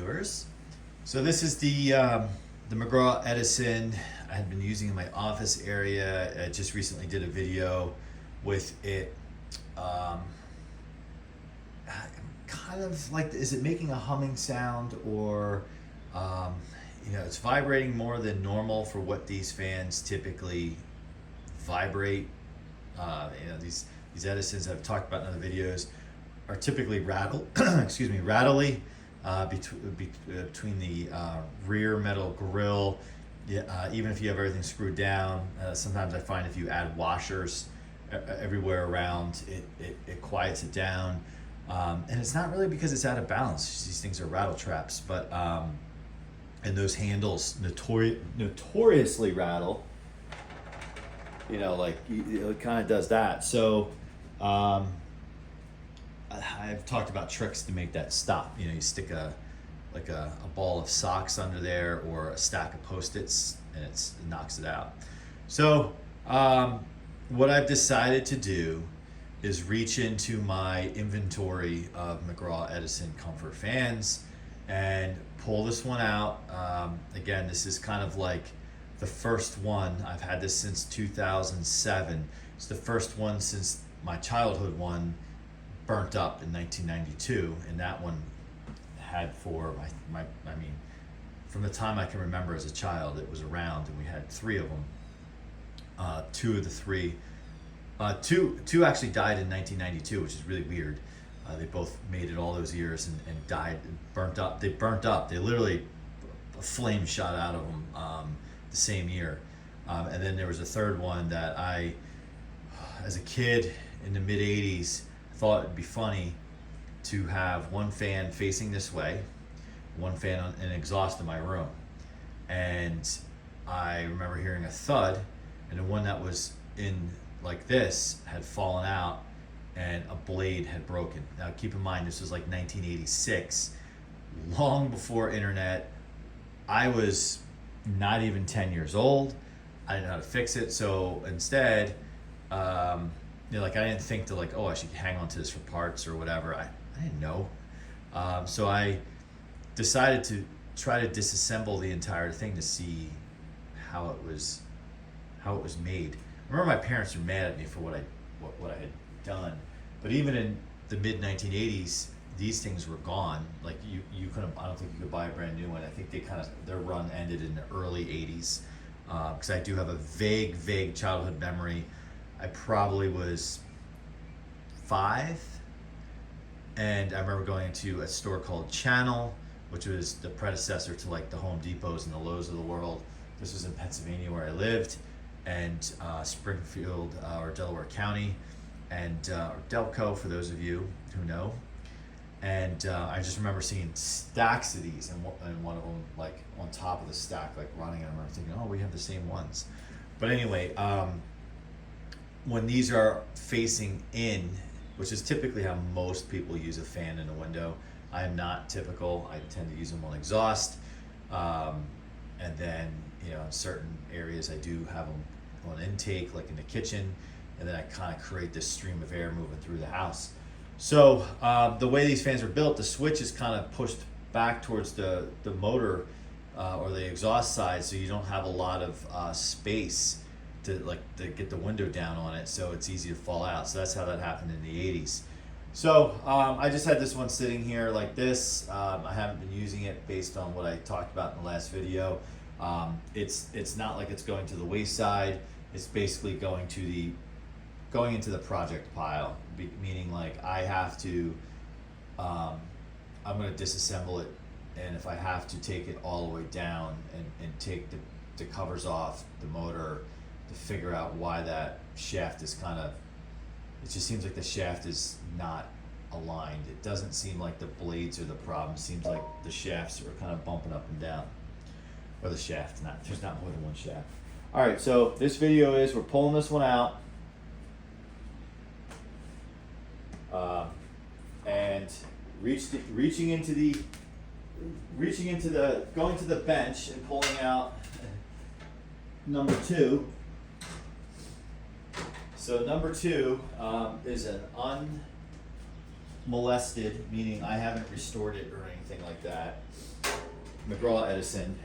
viewers. So this is the McGraw Edison I had been using in my office area. I just recently did a video with it. Kind of like, is it making a humming sound, or it's vibrating more than normal for what these fans typically vibrate. These Edisons I've talked about in other videos are typically rattly between the rear metal grille. Even if you have everything screwed down, sometimes I find if you add washers everywhere around, it quiets it down. And it's not really because it's out of balance. These things are rattle traps, but and those handles notoriously rattle. It kind of does that. So I've talked about tricks to make that stop. You stick a ball of socks under there, or a stack of Post-its, and it knocks it out. So what I've decided to do is reach into my inventory of McGraw Edison Comfort Fans and pull this one out. Again, this is kind of like the first one. I've had this since 2007. It's the first one since my childhood one burnt up in 1992, and that one had for from the time I can remember as a child, it was around, and we had three of them. Two of the three, two actually died in 1992, which is really weird. They both made it all those years and died, burnt up. They burnt up. They literally, a flame shot out of them the same year. And then there was a third one that I, as a kid in the mid 80s, thought it'd be funny to have one fan facing this way, one fan on an exhaust in my room. And I remember hearing a thud, and the one that was in like this had fallen out and a blade had broken. Now keep in mind, this was like 1986, long before internet. I was not even 10 years old. I didn't know how to fix it. So instead, I didn't think to I should hang on to this for parts or whatever. I didn't know. So I decided to try to disassemble the entire thing to see how it was made. I remember my parents were mad at me for what I had done, but even in the mid 1980s, these things were gone. Like you couldn't. I don't think you could buy a brand new one. I think their run ended in the early 80s. Because I do have a vague childhood memory. I probably was 5, and I remember going to a store called Channel, which was the predecessor to like the Home Depots and the Lowe's of the world. This was in Pennsylvania where I lived, and Springfield or Delaware County, and Delco for those of you who know. And I just remember seeing stacks of these, and one of them like on top of the stack, like running. And I remember thinking, oh, we have the same ones. But anyway, when these are facing in, which is typically how most people use a fan in a window, I am not typical. I tend to use them on exhaust, and then in certain areas I do have them on intake, like in the kitchen, and then I kind of create this stream of air moving through the house. So the way these fans are built, the switch is kind of pushed back towards the motor or the exhaust side, so you don't have a lot of space to get the window down on it, so it's easy to fall out. So that's how that happened in the 80s. So I just had this one sitting here like this. I haven't been using it based on what I talked about in the last video. It's not like it's going to the wayside. It's basically going into the project pile, meaning like I have to, I'm going to disassemble it, and if I have to take it all the way down and take the covers off the motor to figure out why that shaft is it just seems like the shaft is not aligned. It doesn't seem like the blades are the problem. It seems like the shafts are kind of bumping up and down. Or the shaft, there's not more than one shaft. All right, so this video is, we're pulling this one out. And going to the bench and pulling out number 2. So number 2 is an unmolested, meaning I haven't restored it or anything like that. McGraw Edison.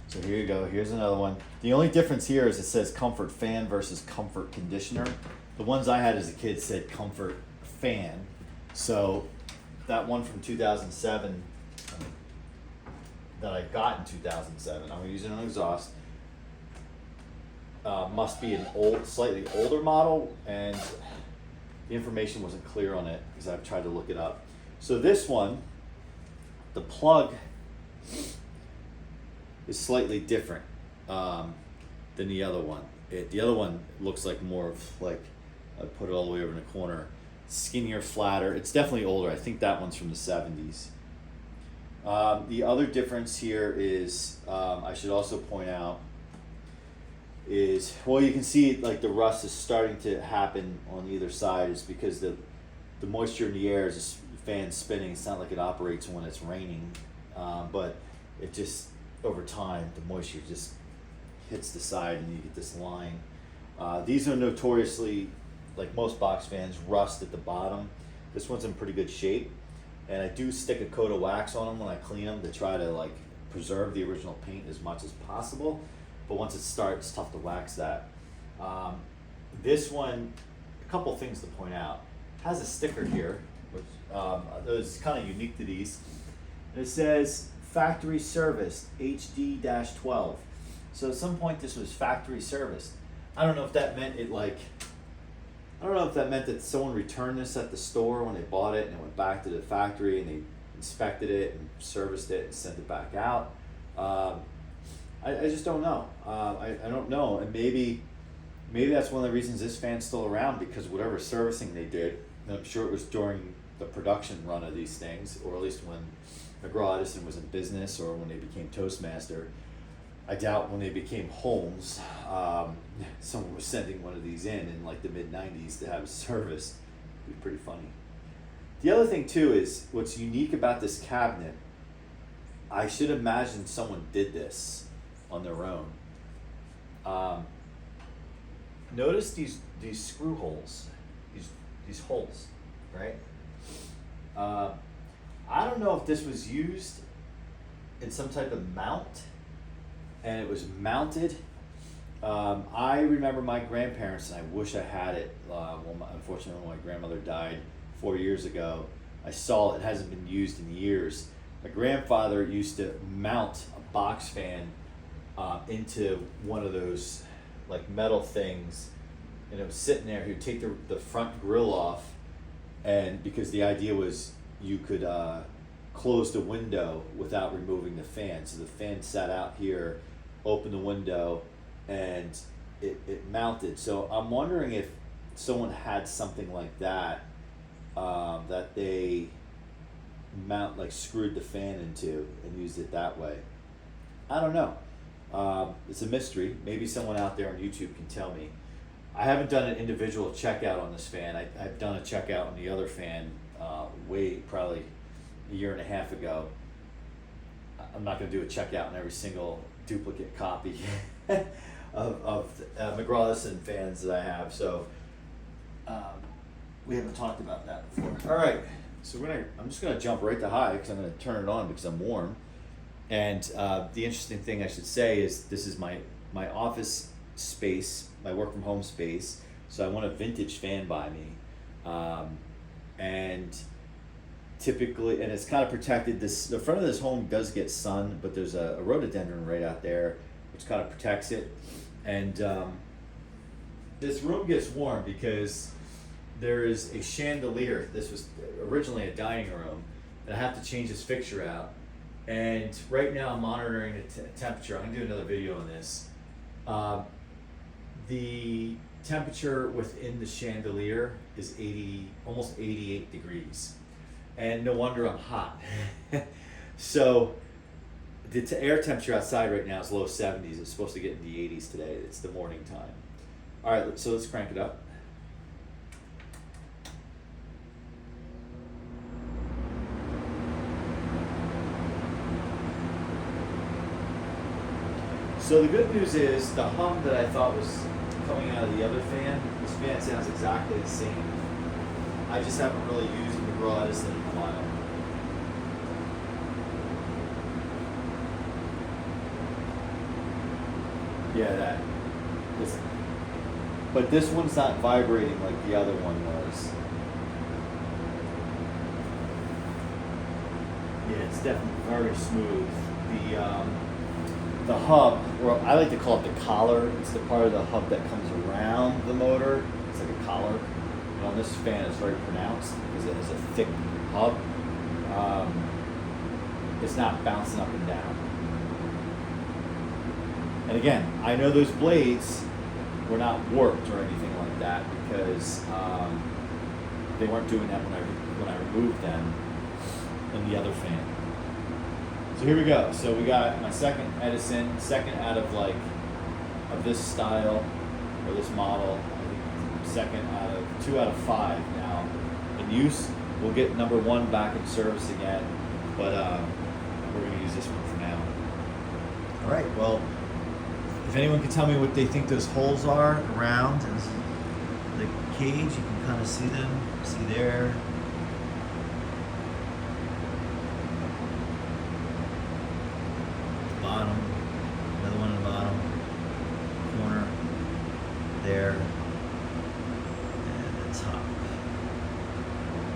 So here you go, here's another one. The only difference here is it says Comfort Fan versus Comfort Conditioner. The ones I had as a kid said Comfort Fan. So that one from 2007 that I got in 2007, I'm using an exhaust, must be an slightly older model, and the information wasn't clear on it because I've tried to look it up. So this one, the plug is slightly different than the other one. The other one looks like more of like, I put it all the way over in the corner, skinnier, flatter. It's definitely older. I think that one's from the 70s. The other difference here is, I should also point out, is, well, you can see like the rust is starting to happen on either side, is because the moisture in the air is just fan spinning. It's not like it operates when it's raining, but it just, over time, the moisture just hits the side and you get this line. These are notoriously, like most box fans, rust at the bottom. This one's in pretty good shape, and I do stick a coat of wax on them when I clean them to try to like preserve the original paint as much as possible. But once it starts, it's tough to wax that. This one, a couple things to point out, has a sticker here, which is kind of unique to these. And it says factory serviced HD-12. So at some point this was factory serviced. I don't know if that meant that someone returned this at the store when they bought it and it went back to the factory and they inspected it and serviced it and sent it back out. I just don't know. I don't know, and maybe that's one of the reasons this fan's still around, because whatever servicing they did, and I'm sure it was during the production run of these things, or at least when McGraw Edison was in business or when they became Toastmaster. I doubt when they became Holmes, someone was sending one of these in like the mid-90s to have serviced. It'd be pretty funny. The other thing too is, what's unique about this cabinet, I should imagine someone did this on their own. Notice these screw holes, these holes, right? I don't know if this was used in some type of mount, and it was mounted. I remember my grandparents, and I wish I had it. Unfortunately, when my grandmother died 4 years ago, I saw it hasn't been used in years. My grandfather used to mount a box fan into one of those like metal things, and it was sitting there. He would take the front grill off, and because the idea was you could close the window without removing the fan. So the fan sat out here, opened the window, and it mounted. So I'm wondering if someone had something like that that they screwed the fan into and used it that way. I don't know. It's a mystery. Maybe someone out there on YouTube can tell me. I haven't done an individual checkout on this fan. I've done a checkout on the other fan probably a year and a half ago. I'm not going to do a checkout on every single duplicate copy of McGraw Edison fans that I have. So we haven't talked about that before. All right, so I'm just going to jump right to high because I'm going to turn it on because I'm warm. And the interesting thing I should say is this is my office space, my work from home space. So I want a vintage fan by me, and typically, and it's kind of protected. The front of this home does get sun, but there's a rhododendron right out there, which kind of protects it. And this room gets warm because there is a chandelier. This was originally a dining room, and I have to change this fixture out. And right now I'm monitoring the temperature. I'm gonna do another video on this. The temperature within the chandelier is almost 88 degrees. And no wonder I'm hot. So the air temperature outside right now is low 70s. It's supposed to get in the 80s today. It's the morning time. All right, so let's crank it up. So the good news is the hum that I thought was coming out of the other fan, this fan sounds exactly the same. I just haven't really used the McGraw Edison in a while. Yeah, that. But this one's not vibrating like the other one was. Yeah, it's definitely very smooth. The hub, or I like to call it the collar. It's the part of the hub that comes around the motor. It's like a collar. And on this fan, it's very pronounced because it has a thick hub. It's not bouncing up and down. And again, I know those blades were not warped or anything like that because they weren't doing that when I removed them in the other fan. So here we go. So we got my second Edison, second out of this style or this model. I think second out of 2 out of 5 now in use. We'll get number 1 back in service again, but we're going to use this one for now. All right. Well, if anyone can tell me what they think those holes are around the cage, you can kind of see them. See there. Bottom, another one in the bottom corner, there, and the top.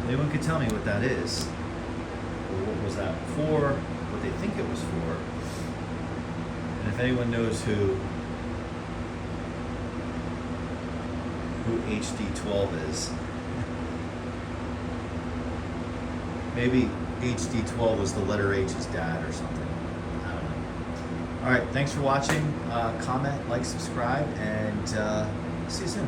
Anyone could tell me what that is, or what was that for, what they think it was for, and if anyone knows who HD12 is, maybe HD12 was the letter H's dad or something. All right, thanks for watching. Comment, like, subscribe, and see you soon.